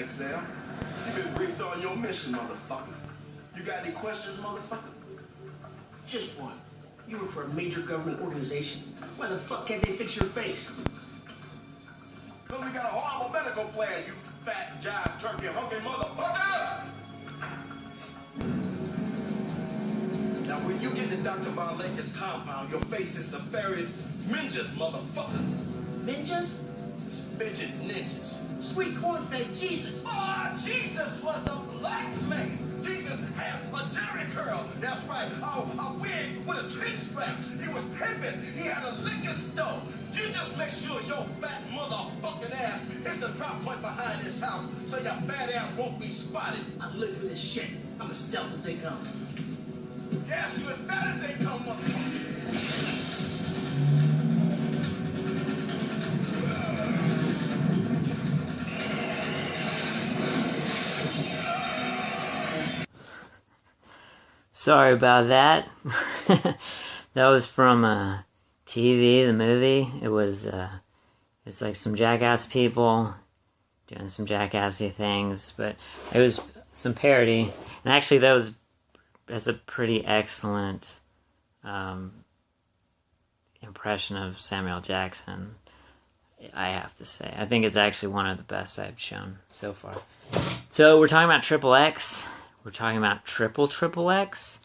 XL. You been briefed on your mission, motherfucker. You got any questions, motherfucker? Just one. You work for a major government organization. Why the fuck can't they fix your face? Because we got a horrible medical plan, you fat, jive, turkey, hunky motherfucker! Now, when you get to Dr. Von Laker's compound, your face is nefarious ninjas, motherfucker. Ninjas? Midget ninjas. Sweet corn-fed Jesus. Oh, Jesus was a black man. Jesus had a jerry curl. That's right. A wig with a chin strap. He was pimping. He had a liquor store. You just make sure your fat motherfucking ass hits the drop point behind this house so your fat ass won't be spotted. I live for this shit. I'm as stealth as they come. Yes, you as fat as they come, motherfucker. Sorry about that. That was from TV, the movie. It was it's like some jackass people doing some jackassy things, but it was some parody. And actually, that's a pretty excellent impression of Samuel Jackson, I have to say. I think it's actually one of the best I've shown so far. So we're talking about XXX. We're talking about XXX.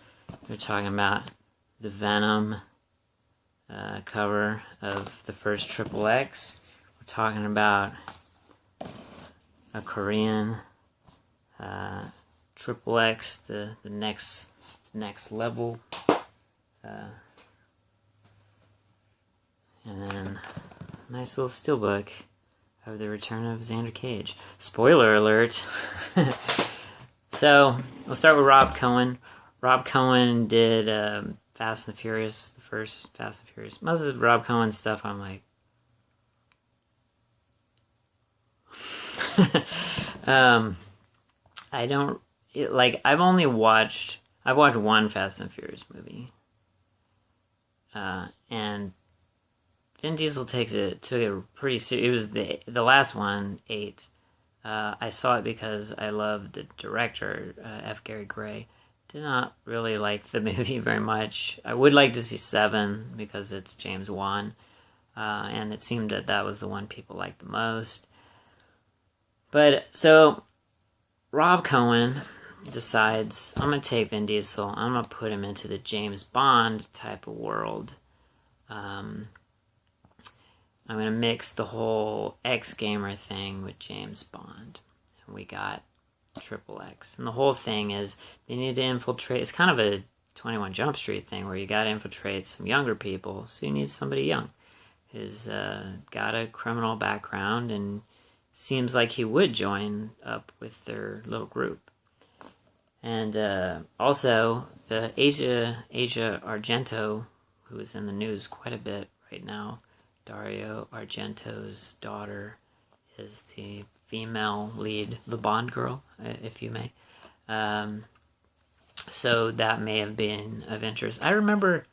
We're talking about the Venom cover of the first XXX. We're talking about a Korean XXX, the next level. And then a nice little steelbook of the return of Xander Cage. Spoiler alert! So, we'll start with Rob Cohen. Rob Cohen did Fast and the Furious, the first Fast and Furious. Most of Rob Cohen's stuff, I'm like... I don't... I've watched one Fast and Furious movie. And Vin Diesel took it pretty serious. It was the last one, 8. I saw it because I loved the director, F. Gary Gray. Did not really like the movie very much. I would like to see 7 because it's James Wan. And it seemed that was the one people liked the most. But, so, Rob Cohen decides, I'm going to take Vin Diesel, I'm going to put him into the James Bond type of world. I'm going to mix the whole X-Gamer thing with James Bond. And we got XXX. And the whole thing is, they need to infiltrate, it's kind of a 21 Jump Street thing, where you got to infiltrate some younger people, so you need somebody young, who's got a criminal background, and seems like he would join up with their little group. And also, the Asia Argento, who is in the news quite a bit right now, Dario Argento's daughter is the female lead, the Bond girl, if you may. So that may have been of interest. I remember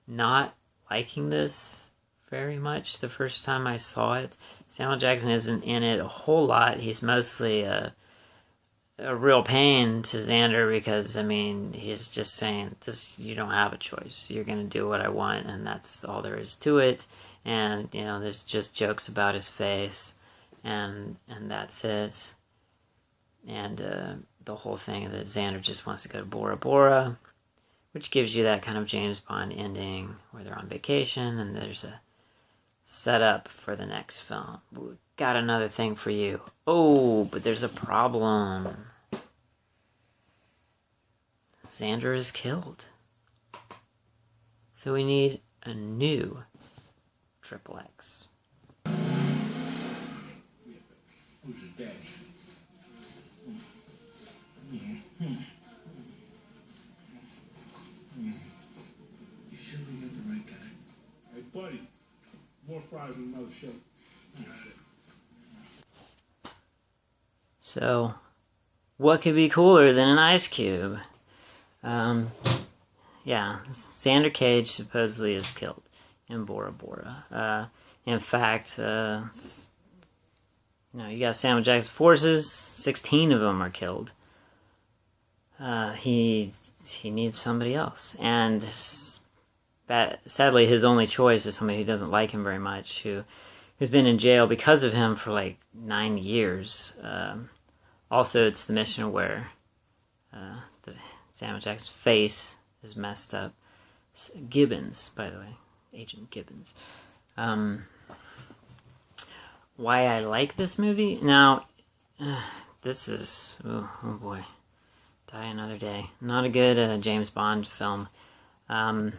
not liking this very much the first time I saw it. Samuel Jackson isn't in it a whole lot. He's mostly a real pain to Xander because, I mean, he's just saying, "This, you don't have a choice. You're going to do what I want," and that's all there is to it. And, you know, there's just jokes about his face, and that's it. And the whole thing that Xander just wants to go to Bora Bora, which gives you that kind of James Bond ending where they're on vacation, and there's a setup for the next film. We got another thing for you. Oh, but there's a problem. Xander is killed. So we need a new XXX. Who's your daddy? You sure we got the right guy? Hey, buddy. More fries than another show. Got it. So, what could be cooler than an ice cube? Yeah, Xander Cage supposedly is killed in Bora Bora. In fact, you got Samuel Jackson's forces. 16 of them are killed. He needs somebody else, and sadly, his only choice is somebody who doesn't like him very much, who's been in jail because of him for like 9 years. Also, it's the mission where Samuel Jackson's face is messed up. Gibbons, by the way, Agent Gibbons. Why I like this movie? Now, this is oh boy, Die Another Day. Not a good James Bond film. Kind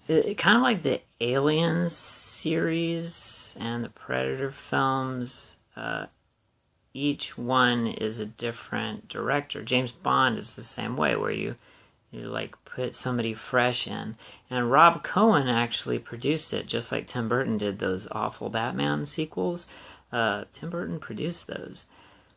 of like the Aliens series and the Predator films. Each one is a different director. James Bond is the same way, where you like put somebody fresh in. And Rob Cohen actually produced it, just like Tim Burton did those awful Batman sequels. Tim Burton produced those.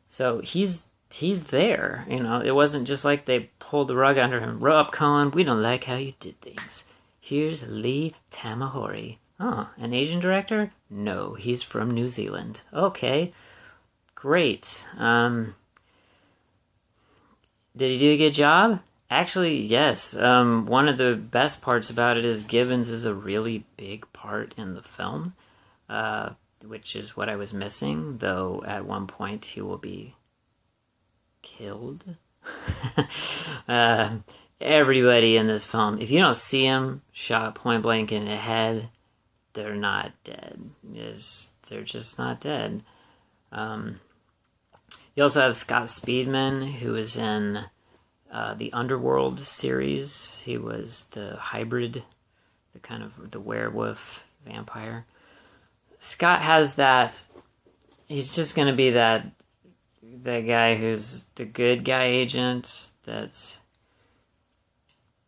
So he's there. It wasn't just like they pulled the rug under him. Rob Cohen, we don't like how you did things. Here's Lee Tamahori. Oh, an Asian director? No, he's from New Zealand. Okay, great. Did he do a good job? Actually, yes. One of the best parts about it is Gibbons is a really big part in the film, which is what I was missing, though at one point he will be killed. Everybody in this film, if you don't see him shot point blank in the head, they're not dead. They're just not dead. You also have Scott Speedman, who is in the Underworld series. He was the hybrid, the werewolf vampire. Scott has that. He's just going to be that guy who's the good guy agent that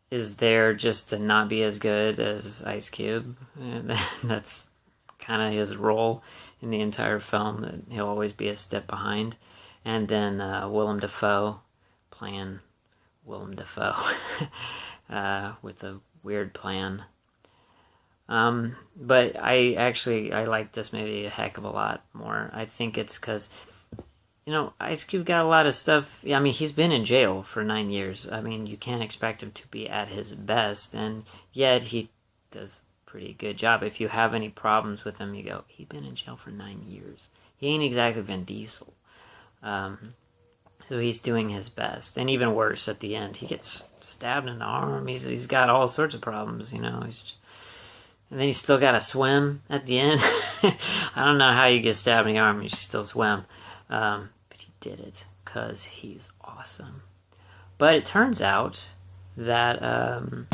is there just to not be as good as Ice Cube. And that's kind of his role in the entire film, that he'll always be a step behind. And then Willem Dafoe playing Willem Dafoe with a weird plan. But I like this movie a heck of a lot more. I think it's because, Ice Cube got a lot of stuff. I mean, he's been in jail for 9 years. I mean, you can't expect him to be at his best, and yet he does a pretty good job. If you have any problems with him, you go, he's been in jail for 9 years. He ain't exactly Vin Diesel. So he's doing his best. And even worse, at the end, he gets stabbed in the arm. He's got all sorts of problems, and then he's still got to swim at the end. I don't know how you get stabbed in the arm and you still swim. But he did it because he's awesome. But it turns out that the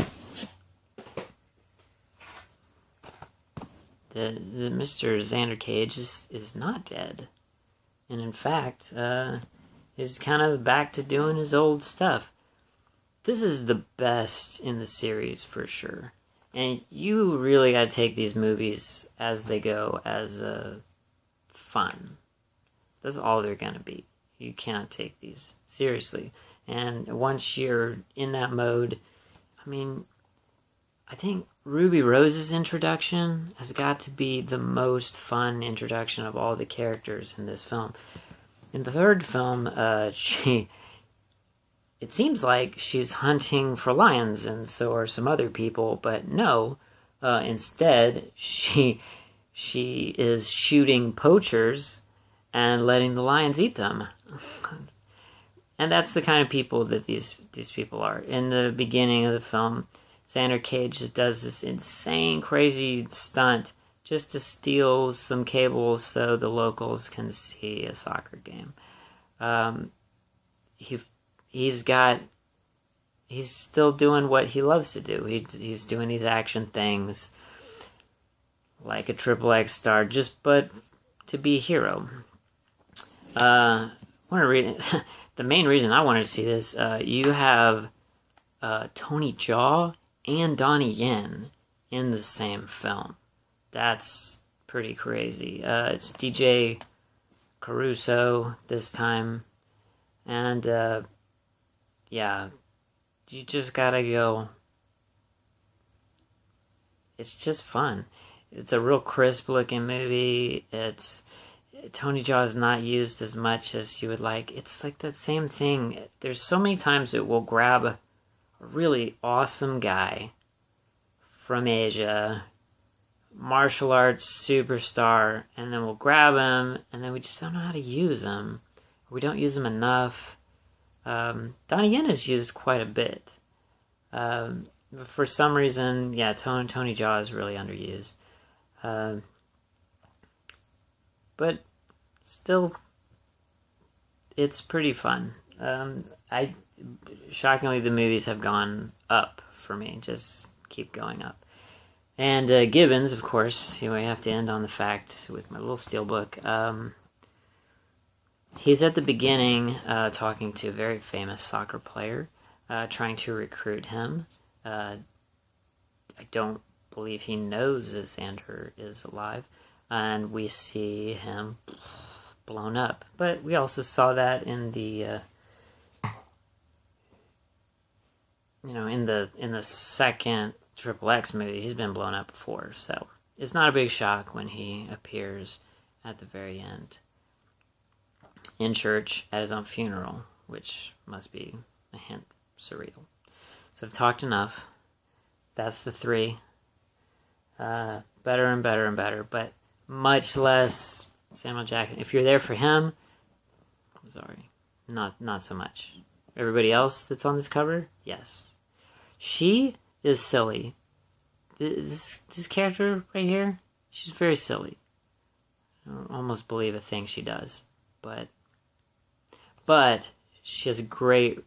Mr. Xander Cage is not dead. And in fact, is kind of back to doing his old stuff. This is the best in the series for sure. And you really got to take these movies as they go as fun. That's all they're going to be. You can't take these seriously. And once you're in that mode, I mean, I think Ruby Rose's introduction has got to be the most fun introduction of all the characters in this film. In the third film, it seems like she's hunting for lions, and so are some other people, but no, instead, she is shooting poachers and letting the lions eat them. And that's the kind of people that these people are. In the beginning of the film, Xander Cage just does this insane, crazy stunt just to steal some cables so the locals can see a soccer game. He's still doing what he loves to do. He's doing these action things like a XXX star, but to be a hero. The main reason I wanted to see this, you have Tony Jaa and Donnie Yen in the same film. That's pretty crazy. It's DJ Caruso this time. And, yeah, you just gotta go. It's just fun. It's a real crisp looking movie. Tony Jaa is not used as much as you would like. It's like that same thing. There's so many times it will grab a really awesome guy from Asia, martial arts superstar, and then we'll grab him, and then we just don't know how to use him. We don't use him enough. Donnie Yen is used quite a bit. For some reason, yeah, Tony Jaa is really underused. But still, it's pretty fun. Shockingly, the movies have gone up for me. Just keep going up. And Gibbons, of course, we have to end on the fact with my little steelbook. He's at the beginning talking to a very famous soccer player, trying to recruit him. I don't believe he knows that Xander is alive, and we see him blown up. But we also saw that in the in the second XXX movie. He's been blown up before, so it's not a big shock when he appears at the very end in church at his own funeral, which must be a hint surreal. So I've talked enough. That's the three. Better and better and better, but much less Samuel Jackson. If you're there for him, I'm sorry, not so much. Everybody else that's on this cover, yes. She is silly. This character right here, she's very silly. I don't almost believe a thing she does, but she has a great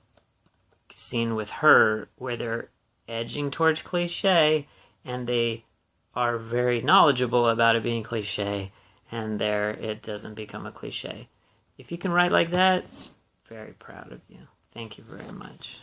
scene with her where they're edging towards cliche, and they are very knowledgeable about it being cliche, and there it doesn't become a cliche. If you can write like that, very proud of you. Thank you very much.